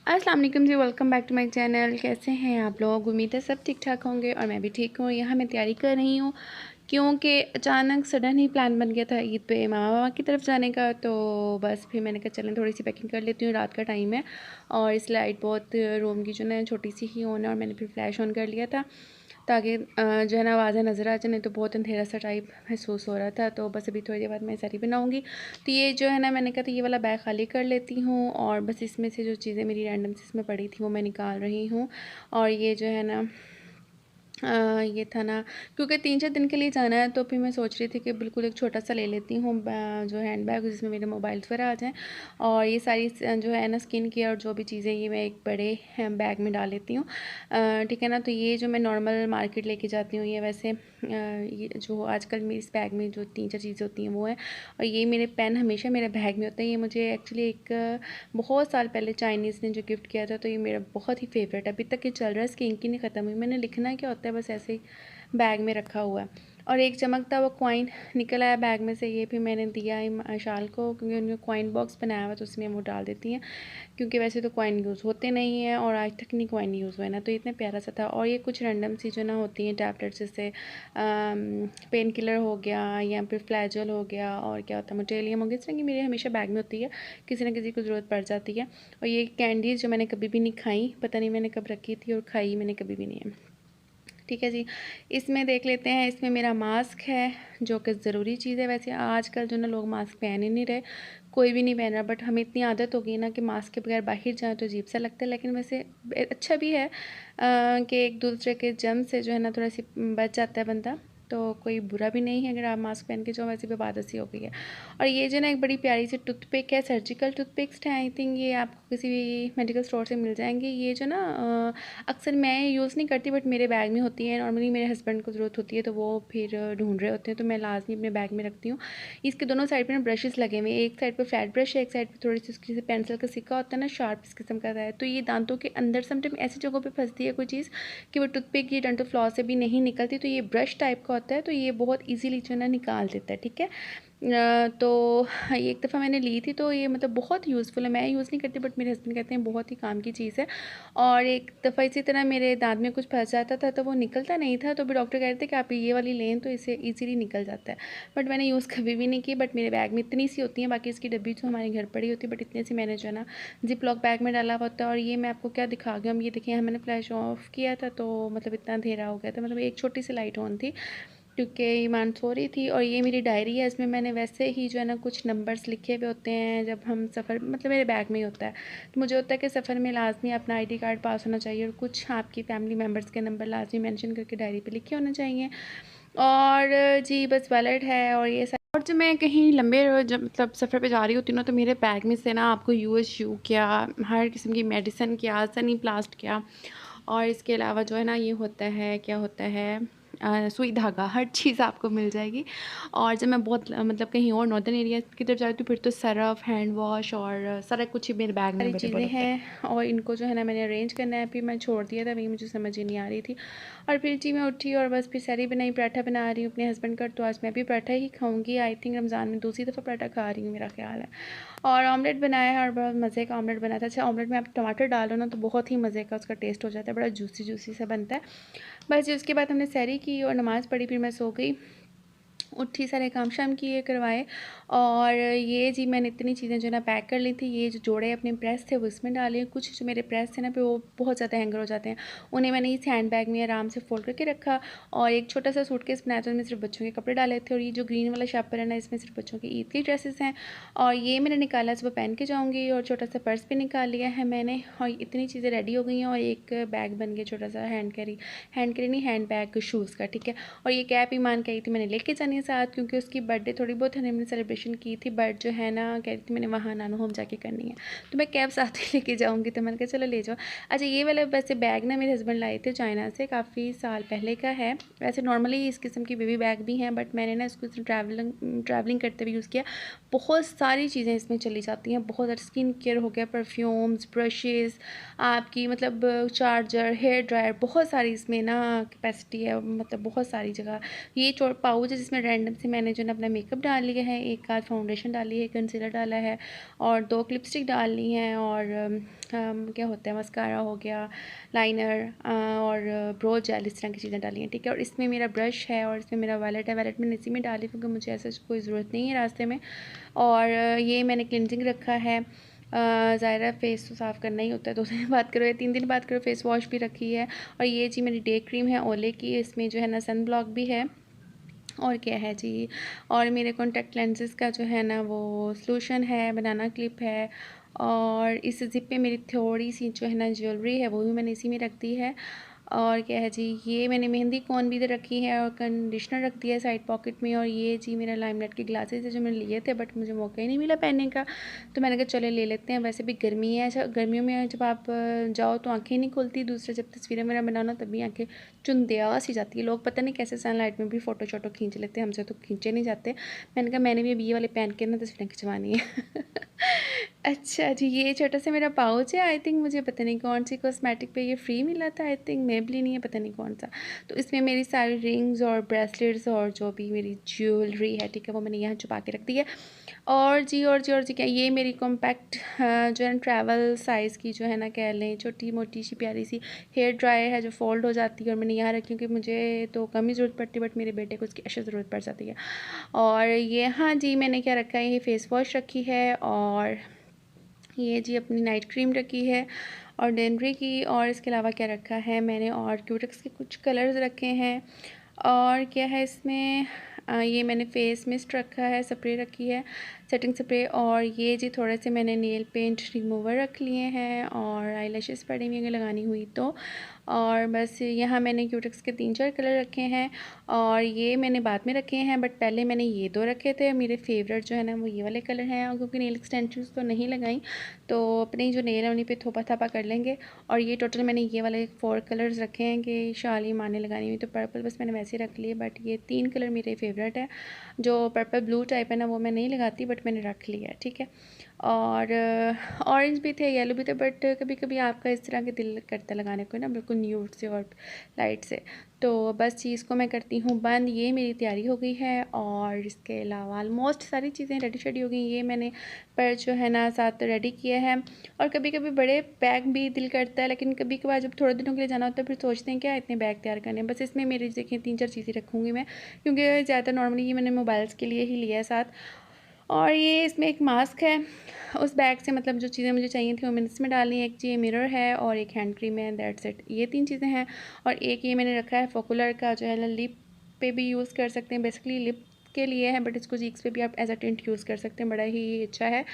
अस्सलाम वालेकुम जी, welcome back to my channel. कैसे हैं आप लोग? उम्मीद है सब ठीक ठाक होंगे और मैं भी ठीक हूँ। यहाँ मैं तैयारी कर रही हूँ क्योंकि अचानक सडन ही प्लान बन गया था ईद पे मामा बाबा की तरफ जाने का। तो बस फिर मैंने कहा चलें थोड़ी सी पैकिंग कर लेती हूँ, रात का टाइम है और इस लाइट बहुत रूम की जो है छोटी सी ही ऑन है और मैंने फिर फ्लैश ऑन कर लिया था ताकि जो है ना आवाज़ें नज़र आ जाए, नहीं तो बहुत अंधेरा सा टाइप महसूस हो रहा था। तो बस अभी थोड़ी देर बाद मैं सारी बनाऊँगी। तो ये जो है ना मैंने कहा था ये वाला बैग खाली कर लेती हूँ और बस इसमें से जो चीज़ें मेरी रैंडम से इसमें पड़ी थी वो मैं निकाल रही हूँ। और ये जो है ना ये था ना क्योंकि 3-4 दिन के लिए जाना है तो फिर मैं सोच रही थी कि बिल्कुल एक छोटा सा ले लेती हूँ जो हैंड बैग जिसमें मेरे मोबाइल्स वगैरह आ जाएँ। और ये सारी जो है ना स्किन केयर और जो भी चीज़ें ये मैं एक बड़े बैग में डाल लेती हूँ। ठीक है ना। तो ये जो मैं नॉर्मल मार्केट लेके जाती हूँ ये वैसे ये जो आजकल मेरे इस बैग में जो 3-4 चीज़ें होती हैं वो है। और ये मेरे पेन हमेशा मेरे बैग में होते हैं। ये मुझे एक्चुअली एक बहुत साल पहले चाइनीज़ ने जो गिफ्ट किया था, तो ये मेरा बहुत ही फेवरेट है। अभी तक ये चल रहा है, इसकी इंक ही नहीं ख़त्म हुई। मैंने लिखना क्या होता है बस ऐसे ही बैग में रखा हुआ है। और एक चमकता हुआ कॉइन निकल आया बैग में से, ये भी मैंने दिया शाल को क्योंकि उन्होंने कॉइन बॉक्स बनाया हुआ तो उसमें वो डाल देती हैं, क्योंकि वैसे तो कॉइन यूज़ होते नहीं हैं और आज तक नहीं कॉइन यूज़ हुआ है ना। तो इतना प्यारा सा था। और ये कुछ रैंडम सी जो ना होती हैं टैबलेट्स, जैसे पेन किलर हो गया या फिर फ्लैजल हो गया और क्या होता है मोटेलियम हो गया, इस तरह की मेरे हमेशा बैग में होती है, किसी ना किसी को ज़रूरत पड़ जाती है। और ये कैंडीज़ जो मैंने कभी भी नहीं खाई, पता नहीं मैंने कब रखी थी और खाई मैंने कभी भी नहीं है। ठीक है जी। इसमें देख लेते हैं, इसमें मेरा मास्क है जो कि ज़रूरी चीज़ है। वैसे आजकल जो ना लोग मास्क पहन ही नहीं रहे, कोई भी नहीं पहन रहा, बट हमें इतनी आदत हो गई ना कि मास्क के बगैर बाहर जाए तो अजीब सा लगता है। लेकिन वैसे अच्छा भी है कि एक दूसरे के जम से जो है ना थोड़ा सी बच जाता है बंदा, तो कोई बुरा भी नहीं है अगर आप मास्क पहन के जाओ, वैसे भी आदत सी हो गई है। और ये जो ना एक बड़ी प्यारी सी टूथपिक है, सर्जिकल टूथपिक्स है आई थिंक, ये आपको किसी भी मेडिकल स्टोर से मिल जाएंगी। ये जो ना अक्सर मैं यूज़ नहीं करती बट मेरे बैग में होती है। नॉर्मली मेरे हस्बैंड को ज़रूरत होती है तो वो फिर ढूंढ रहे होते हैं तो मैं लाजमी अपने बैग में रखती हूँ। इसके दोनों साइड पे ना ब्रशेस लगे हुए हैं, एक साइड पे फ्लैट ब्रश है, एक साइड पे थोड़ी सी उसकी जैसे पेंसिल का सिक्का होता है ना, शार्प इस किस्म का है। तो ये दांतों के अंदर समटाइम ऐसी जगहों पे फंसती है कोई चीज़ कि वो टूथपिक ये डेंटल फ्लॉस से भी नहीं निकलती, तो ये ब्रश टाइप का होता है तो ये बहुत ईजीली जो है ना निकाल देता है। ठीक है। तो ये एक दफ़ा मैंने ली थी तो ये मतलब बहुत यूज़फुल है। मैं यूज़ नहीं करती बट मेरे हस्बैंड कहते हैं बहुत ही काम की चीज़ है। और एक दफ़ा इसी तरह मेरे दांत में कुछ फंस जाता था तो वो निकलता नहीं था, तो भी डॉक्टर कह रहे थे कि आप ये वाली लें तो इससे ईज़िली निकल जाता है। बट मैंने यूज़ कभी भी नहीं की, बट मेरे बैग में इतनी सी होती हैं, बाकी इसकी डब्बी तो हमारे घर पड़ी होती है, बट इतनी सी मैंने जो है ना जिप लॉक बैग में डाला हुआ होता है। और ये मैं आपको क्या दिखा गया, हम ये देखिए यहाँ मैंने फ्लैश ऑफ किया था तो मतलब इतना अंधेरा हो गया था, मतलब एक छोटी सी लाइट ऑन थी क्योंकि ईमान सो रही थी। और ये मेरी डायरी है, इसमें मैंने वैसे ही जो है ना कुछ नंबर्स लिखे हुए होते हैं जब हम सफ़र, मतलब मेरे बैग में ही होता है। तो मुझे होता है कि सफ़र में लाजमी अपना आईडी कार्ड पास होना चाहिए और कुछ आपकी फैमिली मेम्बर्स के नंबर लाजमी मेंशन करके डायरी पे लिखे होने चाहिए। और जी बस वॉलेट है और ये और जब मैं कहीं लंबे जब मतलब सफ़र पे जा रही होती हूँ ना तो मेरे बैग में से ना आपको यूएसयू क्या, हर किस्म की मेडिसिन क्या, सनी प्लास्ट क्या, और इसके अलावा जो है ना ये होता है, क्या होता है, सुई धागा, हर चीज़ आपको मिल जाएगी। और जब मैं बहुत मतलब कहीं और नॉर्दर्न एरिया की तरफ जाती हूँ फिर तो सरफ़, हैंड वॉश और सारा कुछ ही मेरे बैग में सारी चीज़ें हैं। और इनको जो है ना मैंने अरेंज करना है, फिर मैं छोड़ दिया था, वही मुझे समझ ही नहीं आ रही थी। और फिर जी मैं उठी और बस फिर सारी बनाई, पराठा बना रही हूँ अपने हस्बैंड का, तो आज मैं भी पराठा ही खाऊंगी। आई थिंक रमज़ान में दूसरी दफ़ा पराठा खा रही हूँ मेरा ख्याल है। और ऑमलेट बनाया है और बहुत मज़े का ऑमलेट बना था। अच्छा, ऑमलेट में आप टमाटर डालो ना तो बहुत ही मज़े का उसका टेस्ट हो जाता है, बड़ा जूसी जूसी सा बनता है। बस जी उसके बाद हमने सहरी की और नमाज़ पढ़ी, फिर मैं सो गई। उठी, सारे काम शाम किए करवाए। और ये जी मैंने इतनी चीज़ें जो ना पैक कर ली थी। ये जो जोड़े अपने प्रेस थे वो इसमें डाले, कुछ जो मेरे प्रेस थे ना पे वो बहुत ज़्यादा हैंगर हो जाते हैं, उन्हें मैंने इस हैंड बैग में आराम से फोल्ड करके रखा। और एक छोटा सा सूटकेस बनाया था, उसमें सिर्फ बच्चों के कपड़े डाले थे। और ये जो ग्रीन वाला शापर है ना इसमें सिर्फ बच्चों की ईद की ड्रेसेस हैं। और ये मैंने निकाला, सुबह पहन के जाऊँगी। और छोटा सा पर्स भी निकाल लिया है मैंने। और इतनी चीज़ें रेडी हो गई हैं और एक बैग बन गया छोटा सा हैंड कैरी नहीं, हैंड बैग शूज़ का। ठीक है। और ये कैप ईमान कही थी मैंने लेके जानी है साथ, क्योंकि उसकी बर्थडे थोड़ी बहुत हमने सेलिब्रेशन की थी, बट जो है ना कह रही थी मैंने वहाँ नानू होम जाके करनी है, तो मैं कैब साथ ही लेके जाऊँगी, तो मैंने कहा चलो ले जाओ। अच्छा, ये वाला वैसे बैग ना मेरे हस्बैंड लाए थे चाइना से, काफ़ी साल पहले का है। वैसे नॉर्मली इस किस्म की बेबी बैग भी हैं, बट मैंने ना इसको ट्रैवलिंग करते हुए यूज़ किया। बहुत सारी चीज़ें इसमें चली जाती हैं, बहुत सारी स्किन केयर हो गया, परफ्यूम्स, ब्रशेज़, आपकी मतलब चार्जर, हेयर ड्रायर, बहुत सारी इसमें ना कैपेसिटी है, मतलब बहुत सारी जगह। ये पाउच है जिसमें रैंडम से मैंने जो है अपना मेकअप डाल लिया है, एक आध फाउंडेशन डाली है, कंसीलर डाला है और 2 लिपस्टिक डाल ली हैं और क्या होता है मस्कारा हो गया, लाइनर और ब्रो जेल, इस तरह की चीज़ें डाली हैं, ठीक है। और इसमें मेरा ब्रश है और इसमें मेरा वैलेट है। वैलेट मैंने इसी में डाली क्योंकि मुझे ऐसा कोई ज़रूरत नहीं है रास्ते में। और ये मैंने क्लिनजिंग रखा है। ज़ाहिर फेस तो साफ़ करना ही होता है, 2 दिन बाद करो या 3 दिन बाद करो। फेस वॉश भी रखी है और ये जी मेरी डे क्रीम है ओले की, इसमें जो है ना सन ब्लॉक भी है। और क्या है जी, और मेरे कॉन्टैक्ट लेंसेज़ का जो है ना वो सॉल्यूशन है, बनाना क्लिप है और इस ज़िप पे मेरी थोड़ी सी जो है ना ज्वेलरी है वो भी मैंने इसी में रख दी है। और क्या है जी, ये मैंने मेहंदी कोन भी इधर रखी है और कंडीशनर रख दिया है साइड पॉकेट में। और ये जी मेरा लाइमलाइट के ग्लासेस है जो मैंने लिए थे बट मुझे मौका ही नहीं मिला पहनने का, तो मैंने कहा चलो ले लेते हैं। वैसे भी गर्मी है, अच्छा गर्मियों में जब आप जाओ तो आंखें नहीं खुलती, दूसरा जब तस्वीरें मेरा बनाना तभी आंखें चुंदिया सी जाती है। लोग पता नहीं कैसे सनलाइट में भी फ़ोटो शोटो खींच लेते हैं, हमसे तो खींचे नहीं जाते। मैंने कहा मैंने भी अब ये वाले पहन के ना तस्वीरें खिंचवानी है। अच्छा जी, ये छोटा सा मेरा पाउच है, आई थिंक मुझे पता नहीं कौन सी कॉस्मेटिक पे ये फ्री मिला था, आई थिंक मेबलिन नहीं है, पता नहीं कौन सा। तो इसमें मेरी सारी रिंग्स और ब्रेसलेट्स और जो भी मेरी ज्वेलरी है, ठीक है, वो मैंने यहाँ छुपा के रख दी है। और जी क्या, ये मेरी कॉम्पैक्ट जो है ना ट्रैवल साइज़ की जो है ना कह लें, छोटी मोटी सी प्यारी सी हेयर ड्रायर है जो फोल्ड हो जाती है और मैंने यहाँ रखी, क्योंकि मुझे तो कम ही ज़रूरत पड़ती है बट मेरे बेटे को उसकी ऐसे ज़रूरत पड़ जाती है। और ये हाँ जी मैंने क्या रखा है, ये फेस वॉश रखी है और ये जी अपनी नाइट क्रीम रखी है और डेनरी की। और इसके अलावा क्या रखा है मैंने, और क्यूटेक्स के कुछ कलर्स रखे हैं। और क्या है इसमें, ये मैंने फेस मिस्ट रखा है, स्प्रे रखी है, सेटिंग स्प्रे। और ये जी थोड़े से मैंने नेल पेंट रिमूवर रख लिए हैं और आईलैशेस पड़ी हुई अगर लगानी हुई तो। और बस यहाँ मैंने क्यूटेक्स के 3-4 कलर रखे हैं और ये मैंने बाद में रखे हैं बट पहले मैंने ये 2 रखे थे। मेरे फेवरेट जो है ना वो ये वाले कलर हैं और क्योंकि नेल एक्सटेंशंस तो नहीं लगाई तो अपनी जो नेल है उन्हीं पे थोपा थापा कर लेंगे। और ये टोटल मैंने ये वाले 4 कलर्स रखे हैं कि शाली माने लगानी हुई तो पर्पल बस मैंने वैसे रख लिए, बट ये 3 कलर मेरे फेवरेट है। जो पर्पल ब्लू टाइप है ना वो मैं नहीं लगाती बट मैंने रख लिया है, ठीक है। और ऑरेंज भी थे, येलो भी थे, बट कभी कभी आपका इस तरह के दिल करता लगाने को ना बिल्कुल न्यूड से और लाइट से, तो बस चीज़ को मैं करती हूँ बंद। ये मेरी तैयारी हो गई है और इसके अलावा ऑलमोस्ट सारी चीज़ें रेडी शेडी हो गई। ये मैंने पर जो है ना साथ रेडी किया है। और कभी कभी बड़े बैग भी दिल करता है, लेकिन कभी कभार जब थोड़े दिनों के लिए जाना होता है फिर सोचते हैं क्या इतने बैग तैयार करने हैं। बस इसमें मेरी देखिए 3-4 चीज़ें रखूँगी मैं, क्योंकि ज़्यादा नॉर्मली ये मैंने मोबाइल्स के लिए ही लिया है साथ। और ये इसमें एक मास्क है, उस बैग से मतलब जो चीज़ें मुझे चाहिए थी वो मैंने इसमें डाली। एक जी मिरर है और एक हैंड क्रीम है, दैट्स इट। ये 3 चीज़ें हैं। और एक ये मैंने रखा है फॉकुलर का जो है लिप पे भी यूज़ कर सकते हैं, बेसिकली लिप के लिए है बट इसको चीक्स पे भी आप एज अ टिंट यूज़ कर सकते हैं, बड़ा ही अच्छा है।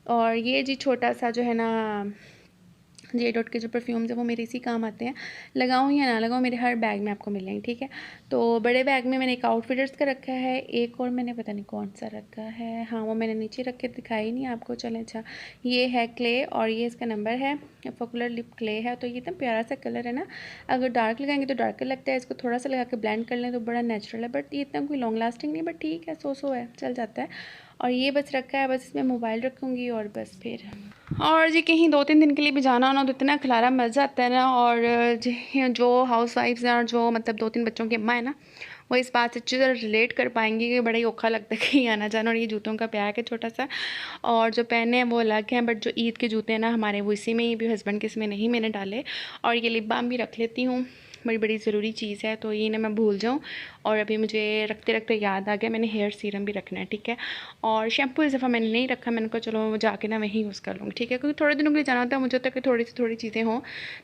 और ये जी छोटा सा जो है ना जे डॉट के जो परफ्यूम्स है वो मेरे इसी काम आते हैं, लगाऊँ या ना लगाऊँ मेरे हर बैग में आपको मिल जाएंगे, ठीक है। तो बड़े बैग में मैंने एक आउटफिटर्स का रखा है, एक और मैंने पता नहीं कौन सा रखा है, हाँ वो मैंने नीचे रख के दिखाई नहीं आपको, चलें। अच्छा ये है क्ले और ये इसका नंबर है, पॉपुलर लिप क्ले है। तो ये इतना प्यारा सा कलर है ना, अगर डार्क लगाएंगे तो डार्कर लगता है, इसको थोड़ा सा लगा के ब्लेंड कर लें तो बड़ा नेचुरल है, बट ये इतना कोई लॉन्ग लास्टिंग नहीं, बट ठीक है सो है, चल जाता है। और ये बस रखा है, बस इसमें मोबाइल रखूँगी और बस फिर और जी कहीं 2-3 दिन के लिए भी जाना हो ना तो इतना खलारा मच जाता है ना। और जो हाउस वाइफ्स हैं और जो मतलब 2-3 बच्चों की अम्मा है ना वो इस बात से अच्छी तरह रिलेट कर पाएंगी कि बड़ा ही औखा लगता है कहीं आना जाना। और ये जूतों का बैग है छोटा सा, और जो पहने हैं वो अलग हैं, बट जो ईद के जूते हैं ना हमारे वो इसी में ही, भी हस्बैंड के इसमें नहीं मैंने डाले। और ये लिप बाम भी रख लेती हूँ, बड़ी ज़रूरी चीज़ है, तो ये ना मैं भूल जाऊँ। और अभी मुझे रखते रखते याद आ गया मैंने हेयर सीरम भी रखना है, ठीक है। और शैम्पू इस दफ़ा मैंने नहीं रखा, मैंने कहा चलो जाके ना वहीं यूज़ कर लूँगी, ठीक है, क्योंकि थोड़े दिनों के लिए जाना होता है मुझे, तक थोड़ी सी थोड़ी चीज़ें हों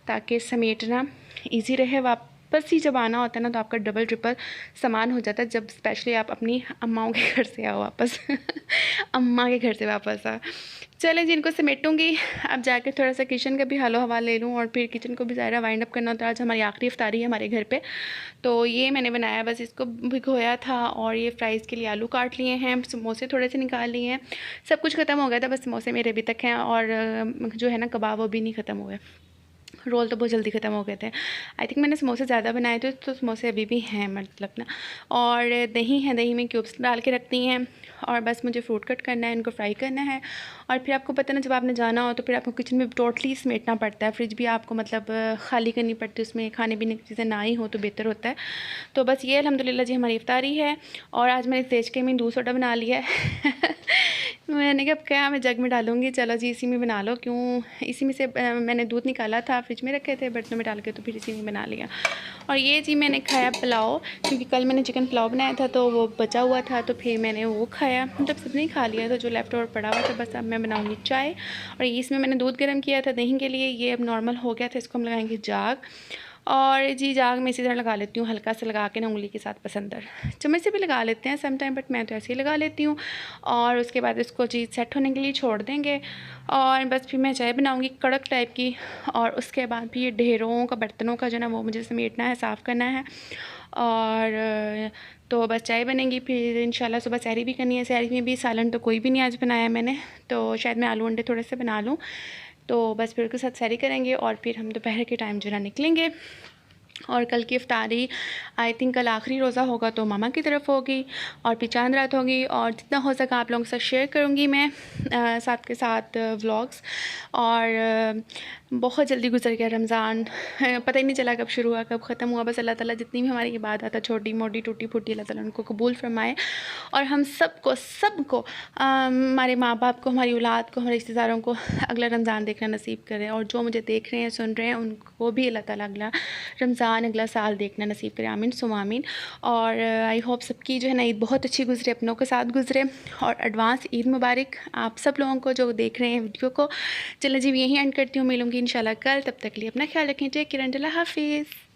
ताकि समेटना ईजी रहे। वापस ही जब आना होता है ना तो आपका डबल ट्रिपल सामान हो जाता है, जब स्पेशली आप अपनी अम्माओं के घर से आओ वापस अम्मा के घर से वापस आ। चलें जी इनको समेटूँगी, अब जाके थोड़ा सा किचन का भी हालो हवा ले लूँ और फिर किचन को भी ज़्यादा वाइंड अप करना होता है। आज हमारी आखिरी इफ्तारी है हमारे घर पे, तो ये मैंने बनाया, बस इसको भिगोया था। और ये फ्राइज़ के लिए आलू काट लिए हैं, समोसे थोड़े से निकाल लिए हैं, सब कुछ ख़त्म हो गया था, बस समोसे मेरे अभी तक हैं और जो है ना कबाब वो भी नहीं ख़त्म हुए। रोल तो बहुत जल्दी ख़त्म हो गए थे। आई थिंक मैंने समोसे ज़्यादा बनाए थे, तो समोसे अभी भी हैं मतलब ना। और दही है, दही में क्यूब्स डाल के रखती हैं और बस मुझे फ्रूट कट करना है, इनको फ्राई करना है। और फिर आपको पता है ना, जब आपने जाना हो तो फिर आपको किचन में टोटली समेटना पड़ता है, फ्रिज भी आपको मतलब खाली करनी पड़ती है, उसमें खाने पीने की चीज़ें ना ही हो तो बेहतर होता है। तो बस ये अल्हम्दुलिल्लाह जी हमारी इफ्तारी है। और आज मैंने तेज के में दूध सोडा बना लिया है मैंने कहा क्या मैं जग में डालूँगी, चलो जी इसी में बना लो, क्यों इसी में से मैंने दूध निकाला था, फ्रिज में रखे थे बर्तनों में डाल के, तो फिर इसी में बना लिया। और ये जी मैंने खाया पुलाव, क्योंकि कल मैंने चिकन पुलाव बनाया था तो वो बचा हुआ था, तो फिर मैंने वो खाया, मतलब सबने खा लिया, तो जो लेफ्ट ओवर पड़ा हुआ था बस अब मैं बनाऊँगी चाय। और इसमें मैंने दूध गर्म किया था दही के लिए, ये अब नॉर्मल हो गया था, इसको हम लगाएंगे जाग। और जी जाग में इसी तरह लगा लेती हूँ, हल्का सा लगा के ना उंगली के साथ बस अंदर, चम्मच से भी लगा लेते हैं सम टाइम, बट मैं तो ऐसे ही लगा लेती हूँ। और उसके बाद इसको जी सेट होने के लिए छोड़ देंगे और बस फिर मैं चाय बनाऊँगी कड़क टाइप की। और उसके बाद भी ये ढेरों का बर्तनों का जो ना वो मुझे समेटना है, साफ़ करना है। और तो बस चाय बनेगी, फिर इंशाल्लाह सुबह सहरी भी करनी है। सहरी में भी सालन तो कोई भी नहीं आज बनाया मैंने, तो शायद मैं आलू अंडे थोड़े से बना लूँ, तो बस फिर उसके साथ सहरी करेंगे और फिर हम दोपहर के टाइम जो है निकलेंगे। और कल की इफ्तारी आई थिंक कल आखिरी रोज़ा होगा तो मामा की तरफ होगी और फिर चांद रात होगी, और जितना हो सका आप लोगों के साथ शेयर करूँगी मैं साथ के साथ व्लॉग्स। और बहुत जल्दी गुजर गया रमज़ान, पता ही नहीं चला कब शुरू हुआ कब ख़त्म हुआ। बस अल्लाह ताला जितनी भी हमारी इबादत है, छोटी मोटी टूटी फूटी, अल्लाह ताला उनको कबूल फरमाए और हम सबको हमारे माँ बाप को, हमारी औलाद को, हमारे रिश्तेदारों को अगला रमज़ान देखना नसीब करें। और जो मुझे देख रहे हैं सुन रहे हैं उनको भी अल्लाह ताला अगला रमज़ान अगला साल देखना नसीब करें, आमीन सुम आमीन। और आई होप सबकी जो है ना ईद बहुत अच्छी गुजरे, अपनों के साथ गुजरे। और एडवांस ईद मुबारक आप सब लोगों को जो देख रहे हैं वीडियो को। चलो जी यहीं एंड करती हूँ, मिलूँगी इंशाल्लाह कल, तब तक के लिए अपना ख्याल रखें, टेक केयर, अल्लाह हाफिज़।